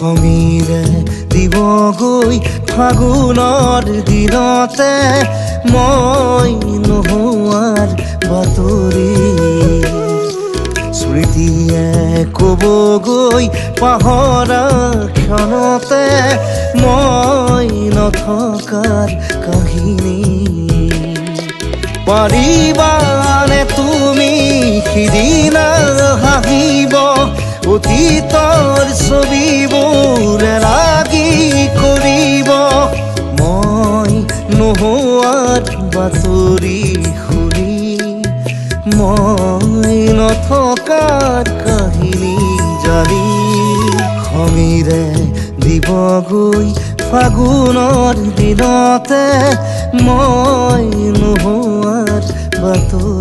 খঙিৰে দিবগৈ ফাগুনৰ দিনতে মই নোহোৱাৰ বাতৰি স্মৃতিয়ে ক'বগৈ পাহৰা ক্ষণতে মই নথকাৰ কাহিনী পাৰিবানে তুমি সিদিনা হাঁহিব অতীতৰ ছবিবোৰ লাগি কৰিব মই নোহোৱাৰ বাতৰি শুনি মই নথকাৰ কাহিনী জানি খঙিৰে দিবগৈ ফাগুনৰ দিনতে মই নোহোৱাৰ বাতৰি